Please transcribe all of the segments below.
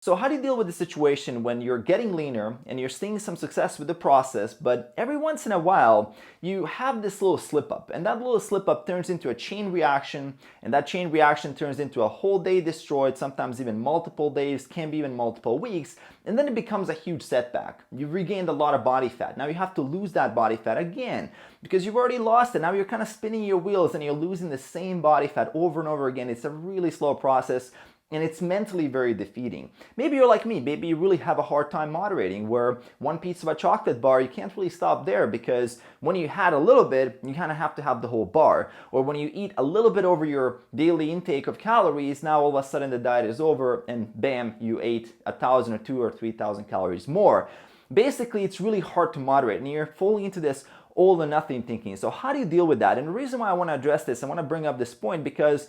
So how do you deal with the situation when you're getting leaner and you're seeing some success with the process, but every once in a while you have this little slip up, and that little slip up turns into a chain reaction, and that chain reaction turns into a whole day destroyed, sometimes even multiple days, can be even multiple weeks, and then it becomes a huge setback. You've regained a lot of body fat. Now you have to lose that body fat again because you've already lost it. Now you're kind of spinning your wheels and you're losing the same body fat over and over again. It's a really slow process. And it's mentally very defeating. Maybe you're like me, maybe you really have a hard time moderating, where one piece of a chocolate bar, you can't really stop there because when you had a little bit, you kind of have to have the whole bar. Or when you eat a little bit over your daily intake of calories, now all of a sudden the diet is over and bam, you ate 1,000 or 2,000 or 3,000 calories more. Basically, it's really hard to moderate and you're falling into this all or nothing thinking. So how do you deal with that? And the reason why I want to address this, I want to bring up this point because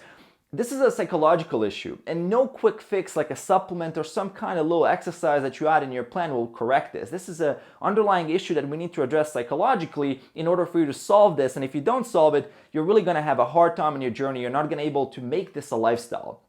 this is a psychological issue, and no quick fix like a supplement or some kind of little exercise that you add in your plan will correct this. This is an underlying issue that we need to address psychologically in order for you to solve this, and if you don't solve it, you're really going to have a hard time in your journey. You're not going to be able to make this a lifestyle.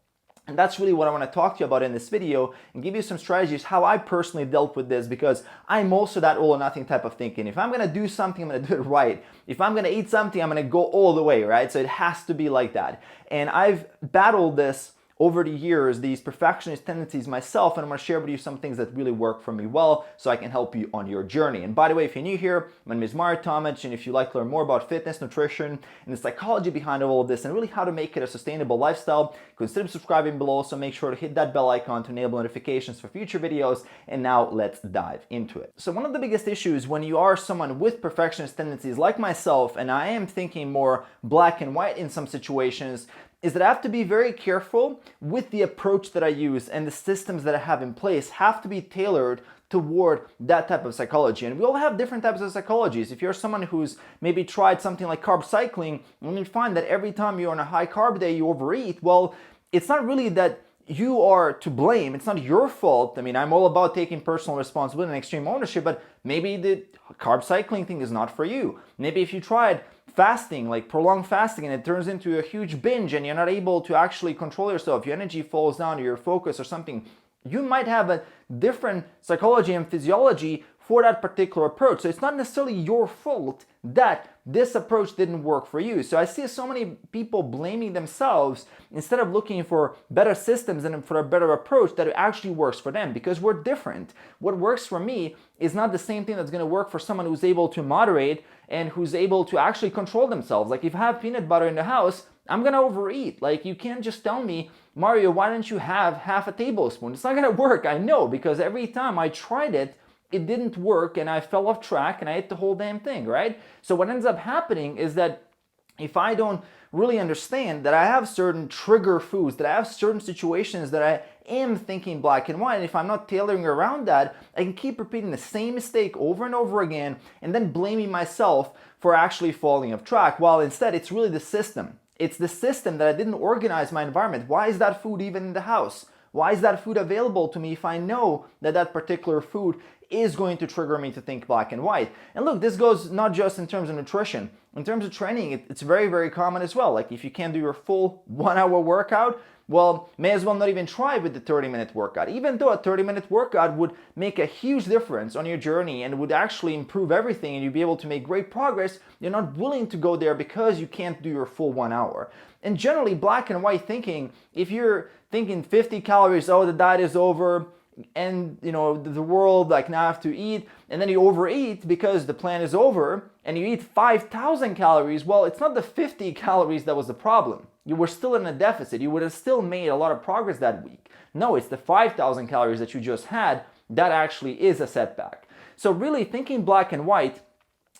And that's really what I want to talk to you about in this video and give you some strategies how I personally dealt with this, because I'm also that all or nothing type of thinking. If I'm going to do something, I'm going to do it right. If I'm going to eat something, I'm going to go all the way, right? So it has to be like that. And I've battled this over the years, these perfectionist tendencies myself, and I'm going to share with you some things that really work for me well so I can help you on your journey. And by the way, if you're new here, my name is Mario Tomic, and if you'd like to learn more about fitness, nutrition, and the psychology behind all of this, and really how to make it a sustainable lifestyle, consider subscribing below. So make sure to hit that bell icon to enable notifications for future videos. And now let's dive into it. So one of the biggest issues when you are someone with perfectionist tendencies like myself, and I am thinking more black and white in some situations, is that I have to be very careful with the approach that I use, and the systems that I have in place have to be tailored toward that type of psychology. And we all have different types of psychologies. If you're someone who's maybe tried something like carb cycling, and you find that every time you're on a high carb day you overeat, well, it's not really that you are to blame. It's not your fault. I mean, I'm all about taking personal responsibility and extreme ownership, but maybe the carb cycling thing is not for you. Maybe if you tried fasting, like prolonged fasting, and it turns into a huge binge and you're not able to actually control yourself, your energy falls down or your focus or something, you might have a different psychology and physiology for that particular approach. So it's not necessarily your fault that this approach didn't work for you. So I see so many people blaming themselves instead of looking for better systems and for a better approach that actually works for them, because we're different. What works for me is not the same thing that's going to work for someone who's able to moderate and who's able to actually control themselves. Like if I have peanut butter in the house, I'm going to overeat. Like you can't just tell me, Mario, why don't you have half a tablespoon? It's not going to work. I know, because every time I tried it, it didn't work and I fell off track and I ate the whole damn thing, right? So what ends up happening is that if I don't really understand that I have certain trigger foods, that I have certain situations that I am thinking black and white, and if I'm not tailoring around that, I can keep repeating the same mistake over and over again and then blaming myself for actually falling off track, while instead it's really the system. It's the system that I didn't organize my environment. Why is that food even in the house? Why is that food available to me if I know that that particular food is going to trigger me to think black and white? And look, this goes not just in terms of nutrition. In terms of training, it's very, very common as well. Like if you can't do your full 1 hour workout, well, may as well not even try with the 30-minute workout. Even though a 30-minute workout would make a huge difference on your journey and would actually improve everything and you'd be able to make great progress, you're not willing to go there because you can't do your full 1 hour. And generally, black and white thinking, if you're thinking 50 calories, oh, the diet is over, and the world, like, now I have to eat, and then you overeat because the plan is over and you eat 5,000 calories, well, it's not the 50 calories that was the problem. You were still in a deficit. You would have still made a lot of progress that week. No, it's the 5,000 calories that you just had that actually is a setback. So really, thinking black and white,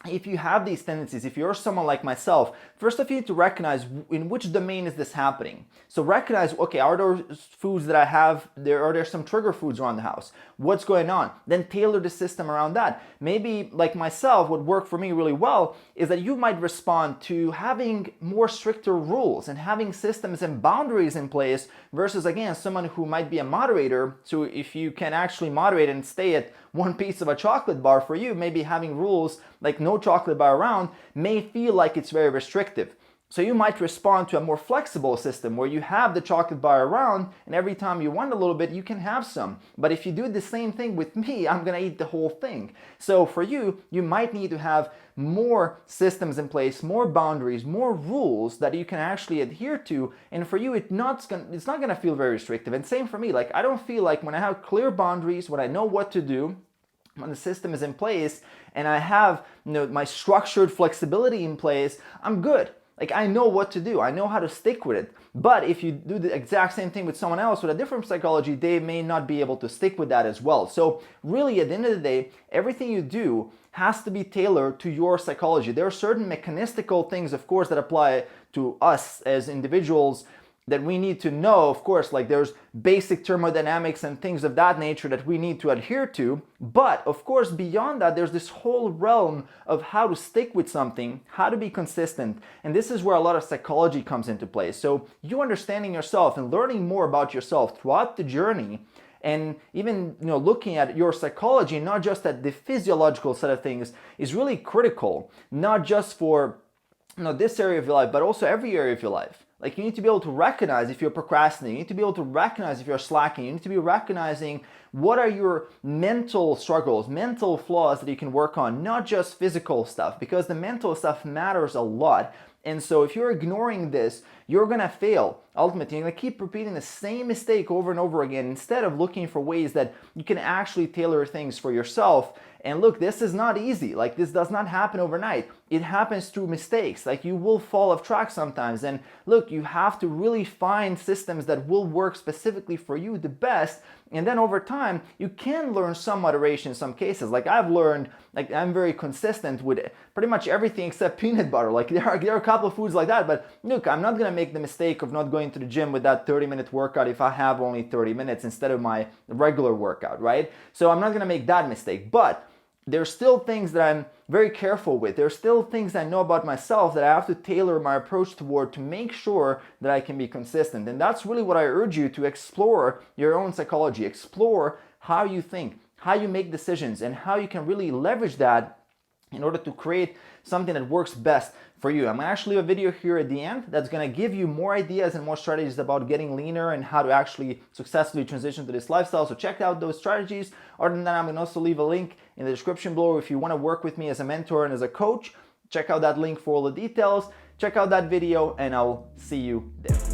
if you have these tendencies, if you're someone like myself, first off, you need to recognize in which domain is this happening. So recognize, okay, are there foods that I have, are there some trigger foods around the house? What's going on? Then tailor the system around that. Maybe like myself, what worked for me really well is that you might respond to having more stricter rules and having systems and boundaries in place versus, again, someone who might be a moderator. So if you can actually moderate and stay at one piece of a chocolate bar, for you, maybe having rules like no chocolate bar around may feel like it's very restrictive. So you might respond to a more flexible system where you have the chocolate bar around and every time you want a little bit, you can have some. But if you do the same thing with me, I'm gonna eat the whole thing. So for you, you might need to have more systems in place, more boundaries, more rules that you can actually adhere to. And for you, it's not gonna feel very restrictive. And same for me, like I don't feel like when I have clear boundaries, when I know what to do, when the system is in place and I have my structured flexibility in place, I'm good. Like I know what to do, I know how to stick with it. But if you do the exact same thing with someone else with a different psychology, they may not be able to stick with that as well. So really at the end of the day, everything you do has to be tailored to your psychology. There are certain mechanistical things, of course, that apply to us as individuals that we need to know, of course, like there's basic thermodynamics and things of that nature that we need to adhere to. But of course, beyond that, there's this whole realm of how to stick with something, how to be consistent. And this is where a lot of psychology comes into play. So you understanding yourself and learning more about yourself throughout the journey, and even looking at your psychology, not just at the physiological side of things, is really critical, not just for this area of your life, but also every area of your life. Like you need to be able to recognize if you're procrastinating, you need to be able to recognize if you're slacking, you need to be recognizing what are your mental struggles, mental flaws that you can work on, not just physical stuff, because the mental stuff matters a lot. And so if you're ignoring this, you're gonna fail. Ultimately, you're gonna keep repeating the same mistake over and over again instead of looking for ways that you can actually tailor things for yourself. And look, this is not easy. Like this does not happen overnight. It happens through mistakes. Like you will fall off track sometimes. And look, you have to really find systems that will work specifically for you the best. And then over time, you can learn some moderation in some cases. Like I've learned, like I'm very consistent with pretty much everything except peanut butter. Like there are a couple of foods like that, but look, I'm not gonna make the mistake of not going to the gym with that 30-minute workout if I have only 30 minutes instead of my regular workout, right? So I'm not gonna make that mistake, but there's still things that I'm very careful with. There's still things I know about myself that I have to tailor my approach toward to make sure that I can be consistent. And that's really what I urge you to explore your own psychology, explore how you think, how you make decisions, and how you can really leverage that in order to create something that works best for you. I'm gonna actually leave a video here at the end that's gonna give you more ideas and more strategies about getting leaner and how to actually successfully transition to this lifestyle. So check out those strategies. Other than that, I'm gonna also leave a link in the description below if you wanna work with me as a mentor and as a coach. Check out that link for all the details. Check out that video and I'll see you there.